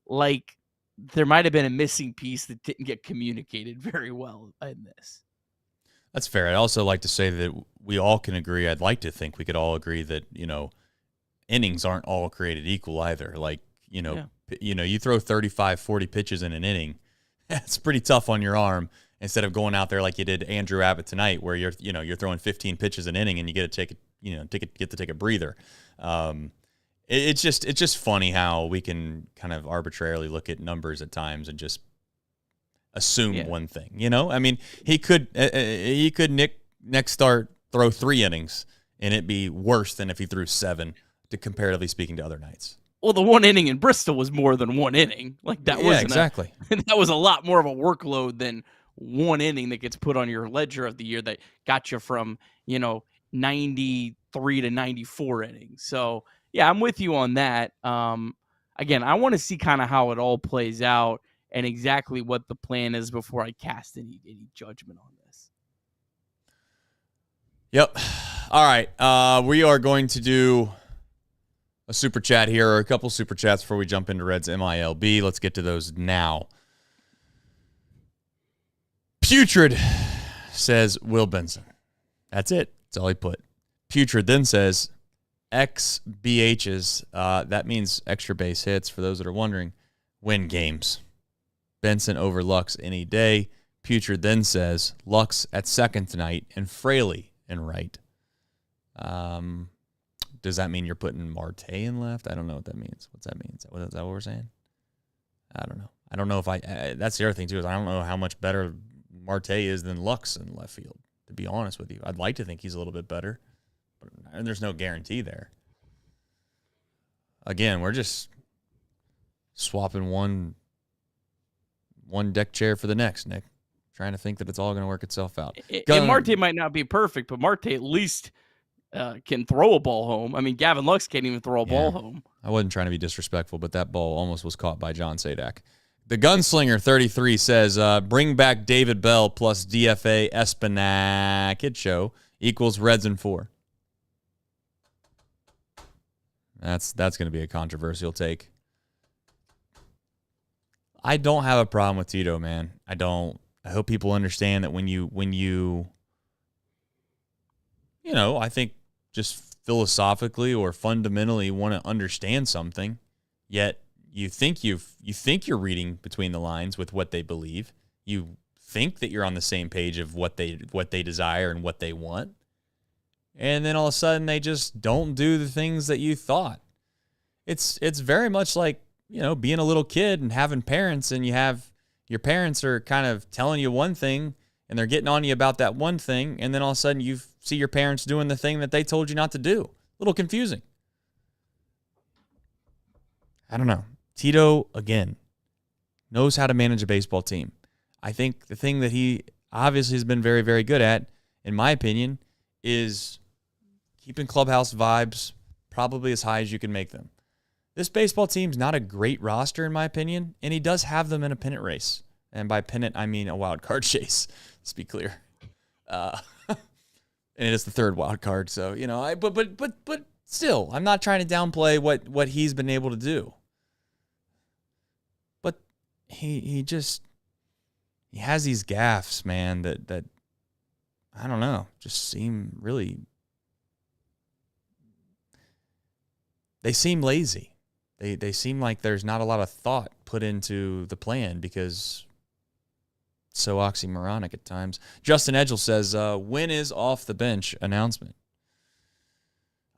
like there might have been a missing piece that didn't get communicated very well in this.
That's fair. I'd also like to say that we all can agree. I'd like to think we could all agree that, innings aren't all created equal either. Like, you throw 35, 40 pitches in an inning. That's pretty tough on your arm instead of going out there like you did Andrew Abbott tonight where you're throwing 15 pitches an inning and you get to take a breather. It's just funny how we can kind of arbitrarily look at numbers at times and just assume one thing. I mean, he could next start throw 3 innings and it'd be worse than if he threw 7, to comparatively speaking to other nights.
Well, the 1 inning in Bristol was more than 1 inning. Like that was
exactly.
That was a lot more of a workload than 1 inning that gets put on your ledger of the year that got you from 93 to 94 innings. So yeah, I'm with you on that. Again, I want to see kind of how it all plays out and exactly what the plan is before I cast any judgment on this.
Yep. All right. We are going to do a super chat here, or a couple super chats before we jump into Reds MILB. Let's get to those now. Putrid says Will Benson. That's it. That's all he put. Putrid then says XBHs, that means extra base hits, for those that are wondering, win games. Benson over Lux any day. Putrid then says Lux at second tonight and Fraley in right. Does that mean you're putting Marte in left? I don't know what that means. What's that mean? Is that what we're saying? I don't know. I don't know if that's the other thing too, is I don't know how much better Marte is than Lux in left field, to be honest with you. I'd like to think he's a little bit better, and there's no guarantee there. Again, we're just swapping one deck chair for the next, Nick. Trying to think that it's all going to work itself out.
And Marte might not be perfect, but Marte at least can throw a ball home. I mean, Gavin Lux can't even throw a ball home.
I wasn't trying to be disrespectful, but that ball almost was caught by John Sadak. The Gunslinger 33 says, bring back David Bell plus DFA Espinac Kid Show equals Reds in 4. That's going to be a controversial take. I don't have a problem with Tito, man. I don't. I hope people understand that when you I think just philosophically or fundamentally want to understand something, yet you think you're reading between the lines with what they believe. You think that you're on the same page of what they desire and what they want. And then all of a sudden they just don't do the things that you thought. It's very much like, being a little kid and having parents, and your parents are kind of telling you one thing and they're getting on you about that one thing, and then all of a sudden you see your parents doing the thing that they told you not to do. A little confusing. I don't know. Tito, again, knows how to manage a baseball team. I think the thing that he obviously has been very, very good at, in my opinion, is keeping clubhouse vibes probably as high as you can make them. This baseball team's not a great roster, in my opinion, and he does have them in a pennant race. And by pennant, I mean a wild card chase. Let's be clear. And it is the third wild card, so but still, I'm not trying to downplay what he's been able to do. But he has these gaffes, man, that I don't know, just seem really. They seem lazy. They seem like there's not a lot of thought put into the plan because it's so oxymoronic at times. Justin Edgel says, when is off the bench announcement?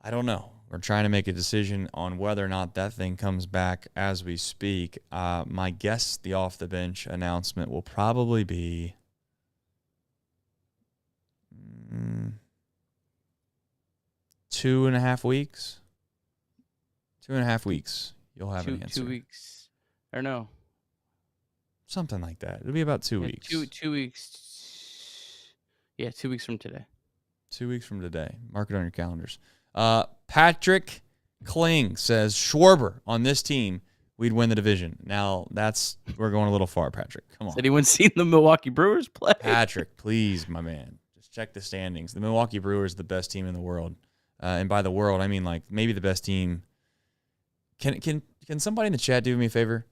I don't know. We're trying to make a decision on whether or not that thing comes back as we speak. My guess, the off the bench announcement will probably be 2.5 weeks. 2.5 weeks. You'll have an answer.
2 weeks. Or no.
Something like that. It'll be about 2 weeks.
2 weeks. Yeah, 2 weeks from today.
2 weeks from today. Mark it on your calendars. Patrick Kling says, Schwarber on this team, we'd win the division. Now, we're going a little far, Patrick. Come on.
Has anyone seen the Milwaukee Brewers play?
Patrick, please, my man. Just check the standings. The Milwaukee Brewers are the best team in the world. And by the world, I mean like maybe the best team. Can somebody in the chat do me a favor?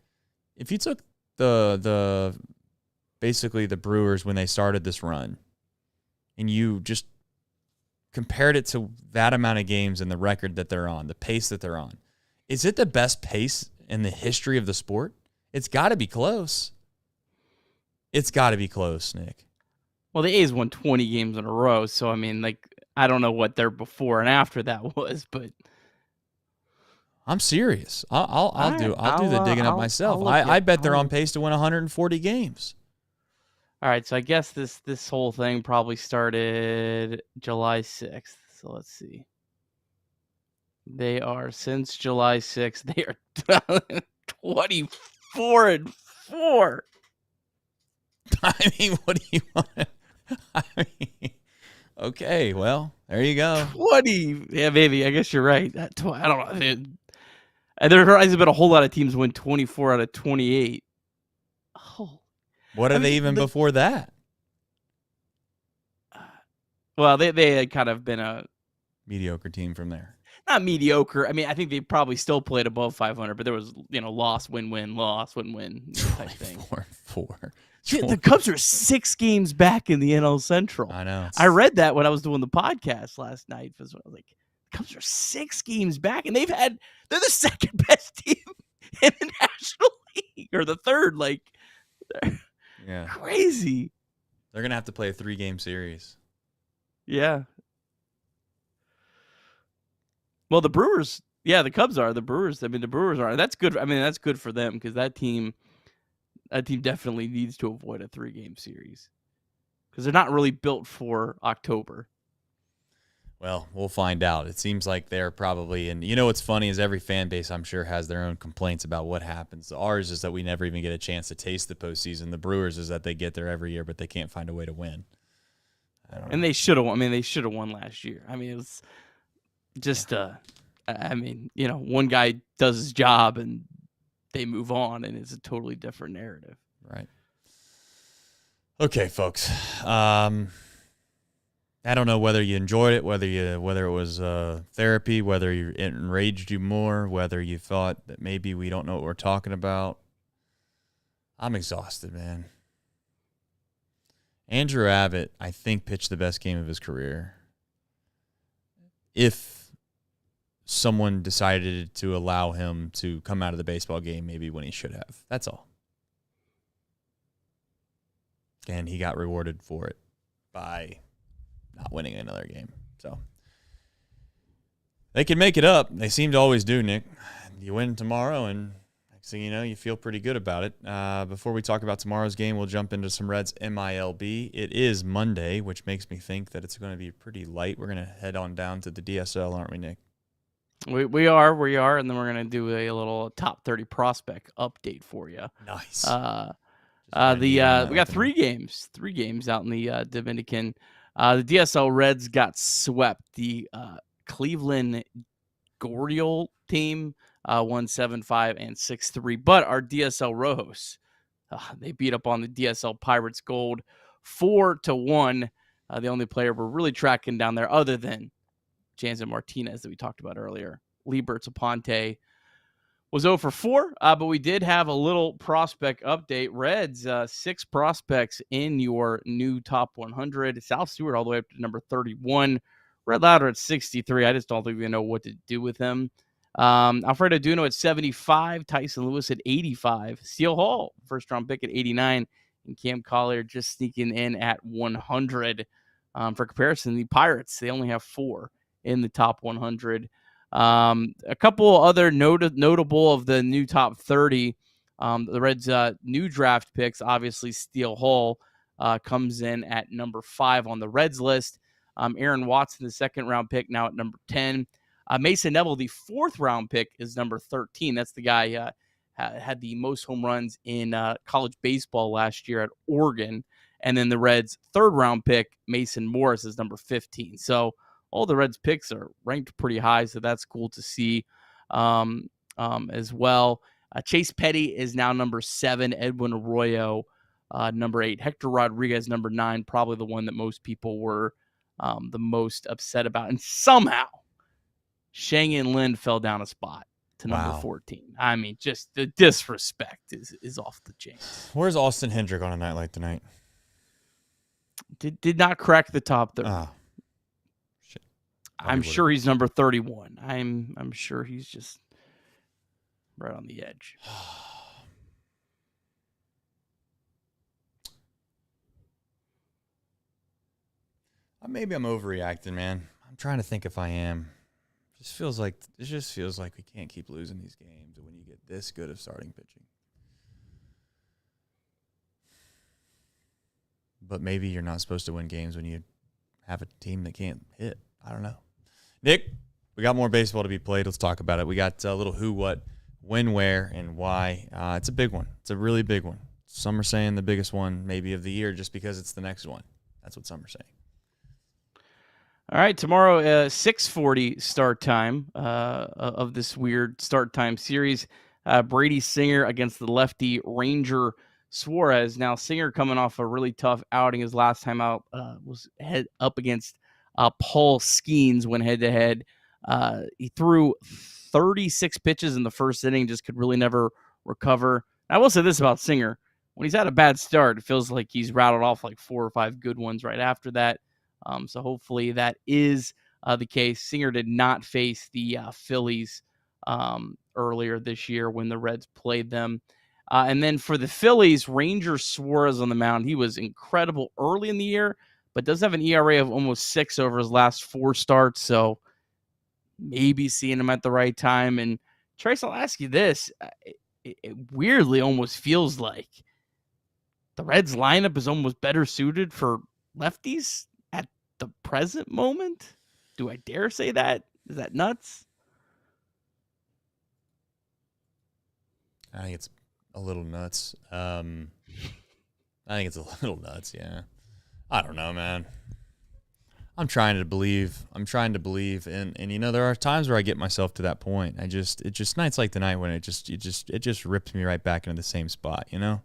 If you took the basically the Brewers when they started this run, and you just compared it to that amount of games and the record that they're on, the pace that they're on, is it the best pace in the history of the sport? It's got to be close. It's got to be close, Nick.
Well, the A's won 20 games in a row, so I mean, I don't know what their before and after that was, but.
I'm serious. I'll do the digging up myself. I bet they're on pace to win 140 games.
All right, so I guess this whole thing probably started July 6th. So let's see. They are since July 6th. They are 24-4.
I mean, what do you want? Okay, well, there you go.
20. Yeah, maybe. I guess you're right. I don't know. There hasn't been a whole lot of teams win 24 out of 28. Oh.
What are they even before that?
Well, they had kind of been a
mediocre team from there.
Not mediocre. I mean, I think they probably still played above 500, but there was, loss, win-win, loss, win-win type thing.
4.
The Cubs are 6 games back in the NL Central.
I know.
I read that when I was doing the podcast last night. I was like, the Cubs are 6 games back, and they're the second best team in the National League, or the third.
Yeah,
crazy.
They're gonna have to play a 3-game series.
Yeah. Well, the Brewers, the Cubs are. The Brewers, the Brewers are. That's good. I mean, that's good for them because that team definitely needs to avoid a 3-game series because they're not really built for October.
Well, we'll find out. It seems like they're probably, and what's funny is every fan base, I'm sure, has their own complaints about what happens. Ours is that we never even get a chance to taste the postseason. The Brewers is that they get there every year, but they can't find a way to win. I don't know.
And they should have won. I mean, they should have won last year. I mean, it was just, one guy does his job and they move on, and it's a totally different narrative.
Right. Okay, folks. I don't know whether you enjoyed it, whether it was therapy, whether it enraged you more, whether you thought that maybe we don't know what we're talking about. I'm exhausted, man. Andrew Abbott, I think, pitched the best game of his career. if someone decided to allow him to come out of the baseball game maybe when he should have. That's all. And he got rewarded for it by not winning another game. So they can make it up. They seem to always do, Nick. You win tomorrow, and next thing you know, you feel pretty good about it. Before we talk about tomorrow's game, we'll jump into some Reds MILB. It is Monday, which makes me think that it's going to be pretty light. We're going to head on down to the DSL, aren't we, Nick?
We are, and then we're going to do a little top 30 prospect update for you.
Nice.
We got three games out in the Dominican. The DSL Reds got swept. The Cleveland Goriel team won 7-5 and 6-3. But our DSL Rojos, they beat up on the DSL Pirates Gold 4-1. The only player we're really tracking down there, other than Jansen Martinez that we talked about earlier, Libert's Aponte, was 0 for 4, but we did have a little prospect update. Reds, 6 prospects in your new top 100. South Stewart all the way up to number 31. Red Louder at 63. I just don't even know what to do with him. Alfredo Duno at 75. Tyson Lewis at 85. Steele Hall, first-round pick at 89. And Cam Collier just sneaking in at 100. For comparison, the Pirates, they only have 4 in the top 100. A couple other notable of the new top 30. The Reds' new draft picks, obviously Steele Hall comes in at number 5 on the Reds list. Aaron Watson, the second-round pick, now at number 10. Mason Neville, the fourth-round pick, is number 13. That's the guy had the most home runs in college baseball last year at Oregon. And then the Reds' third-round pick, Mason Morris, is number 15. So all the Reds picks are ranked pretty high, so that's cool to see as well. Chase Petty is now number 7. Edwin Arroyo, number 8. Hector Rodriguez, number 9, probably the one that most people were the most upset about. And somehow, Shang-In Lin fell down a spot to number 14. I mean, just the disrespect is off the chain.
Where's Austin Hendrick on a night like tonight?
Did not crack the top 30.
Oh.
I'm sure he's number 31. I'm sure he's just right on the edge.
Maybe I'm overreacting, man. I'm trying to think if I am. It just feels like we can't keep losing these games when you get this good of starting pitching. But maybe you're not supposed to win games when you have a team that can't hit. I don't know. Nick, we got more baseball to be played. Let's talk about it. We got a little who, what, when, where, and why. It's a big one. It's a really big one. Some are saying the biggest one maybe of the year just because it's the next one. That's what some are saying.
All right, tomorrow, 6:40 start time of this weird start time series. Brady Singer against the lefty Ranger Suarez. Now, Singer coming off a really tough outing. His last time out was head up against Paul Skeens went head-to-head. He threw 36 pitches in the first inning, just could really never recover. I will say this about Singer. When he's had a bad start, it feels like he's rattled off like 4 or 5 good ones right after that. So hopefully that is the case. Singer did not face the Phillies earlier this year when the Reds played them. And then for the Phillies, Ranger Suarez on the mound. He was incredible early in the year, but does have an ERA of almost 6 over his last 4 starts. So maybe seeing him at the right time. And Trace, I'll ask you this. It weirdly almost feels like the Reds lineup is almost better suited for lefties at the present moment. Do I dare say that? Is that nuts?
I think it's a little nuts. Yeah. I don't know, man. I'm trying to believe and you know, there are times where I get myself to that point. It just nights like tonight when it just rips me right back into the same spot, you know?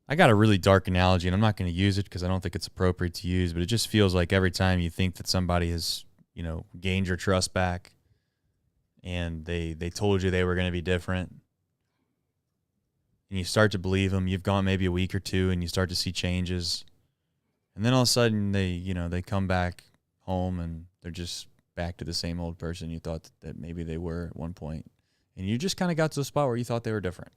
I got a really dark analogy, and I'm not going to use it because I don't think it's appropriate to use, but it just feels like every time you think that somebody has, you know, gained your trust back and they told you they were going to be different, and you start to believe them, you've gone maybe a week or two and you start to see changes, and then all of a sudden they come back home and they're just back to the same old person you thought that maybe they were at one point. And you just kind of got to a spot where you thought they were different.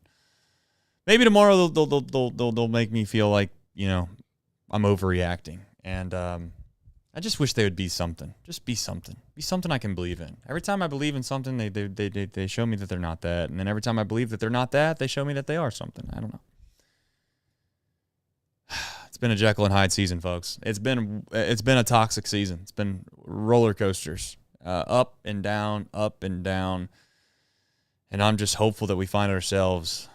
Maybe tomorrow they'll make me feel like, I'm overreacting. And I just wish they would be something. Just be something. Be something I can believe in. Every time I believe in something, they show me that they're not that. And then every time I believe that they're not that, they show me that they are something. I don't know. It's been a Jekyll and Hyde season, folks. It's been a toxic season. It's been roller coasters, up and down, up and down. And I'm just hopeful that we find ourselves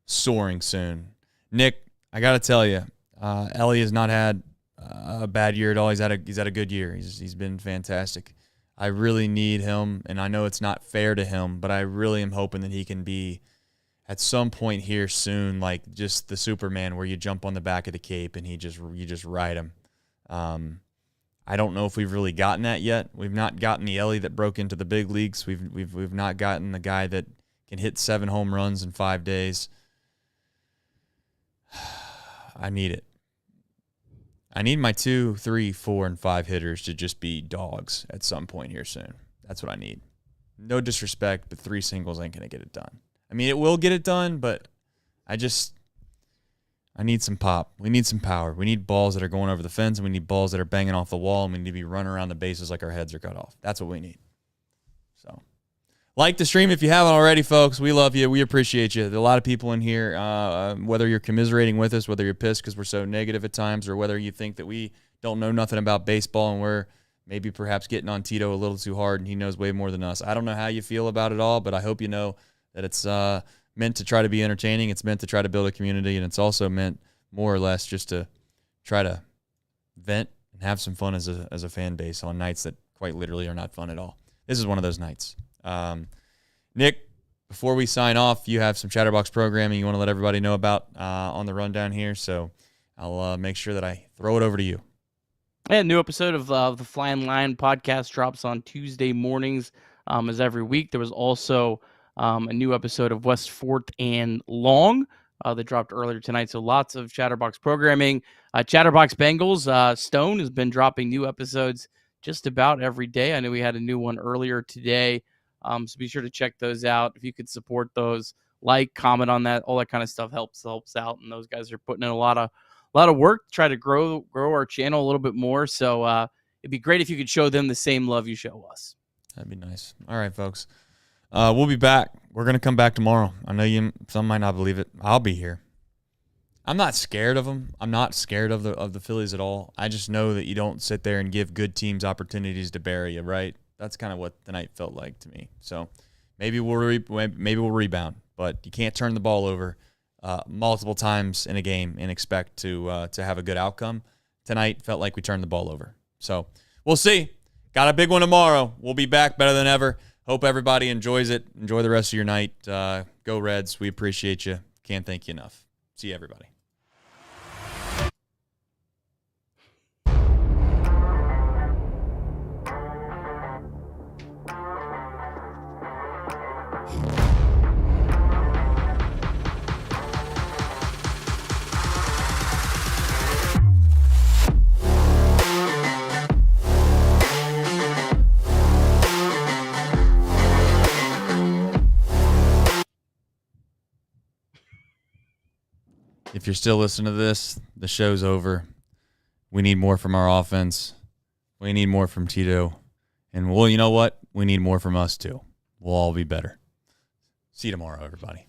soaring soon. Nick, I got to tell you, Ellie has not had a bad year at all. He's had a good year. He's been fantastic. I really need him, and I know it's not fair to him, but I really am hoping that he can be at some point here soon, like just the Superman where you jump on the back of the cape and you just ride him. I don't know if we've really gotten that yet. We've not gotten the Ellie that broke into the big leagues. We've not gotten the guy that can hit 7 home runs in 5 days. I need it. I need my 2, 3, 4, and 5 hitters to just be dogs at some point here soon. That's what I need. No disrespect, but 3 singles ain't going to get it done. I mean, it will get it done, but I need some pop. We need some power. We need balls that are going over the fence, and we need balls that are banging off the wall, and we need to be running around the bases like our heads are cut off. That's what we need. So, like the stream if you haven't already, folks. We love you. We appreciate you. There are a lot of people in here, whether you're commiserating with us, whether you're pissed because we're so negative at times, or whether you think that we don't know nothing about baseball and we're maybe perhaps getting on Tito a little too hard and he knows way more than us. I don't know how you feel about it all, but I hope you know that it's meant to try to be entertaining. It's meant to try to build a community, and it's also meant more or less just to try to vent and have some fun as a fan base on nights that quite literally are not fun at all. This is one of those nights. Nick, before we sign off, you have some Chatterbox programming you want to let everybody know about on the rundown here, so I'll make sure that I throw it over to you.
Yeah, new episode of the Flying Lion podcast drops on Tuesday mornings as every week. There was also a new episode of West Fort and Long that dropped earlier tonight. So lots of Chatterbox programming. Chatterbox Bengals, Stone has been dropping new episodes just about every day. I know we had a new one earlier today. So be sure to check those out. If you could support those, like, comment on that, all that kind of stuff helps out. And those guys are putting in a lot of work to try to grow our channel a little bit more. So it'd be great if you could show them the same love you show us.
That'd be nice. All right, folks. We'll be back. We're going to come back tomorrow. I know some might not believe it. I'll be here. I'm not scared of them. I'm not scared of the Phillies at all. I just know that you don't sit there and give good teams opportunities to bury you, right? That's kind of what the night felt like to me. So maybe we'll rebound, but you can't turn the ball over multiple times in a game and expect to have a good outcome. Tonight felt like we turned the ball over. So we'll see. Got a big one tomorrow. We'll be back better than ever. Hope everybody enjoys it. Enjoy the rest of your night. Go Reds. We appreciate you. Can't thank you enough. See you, everybody. If you're still listening to this, the show's over. We need more from our offense. We need more from Tito. And, well, you know what? We need more from us, too. We'll all be better. See you tomorrow, everybody.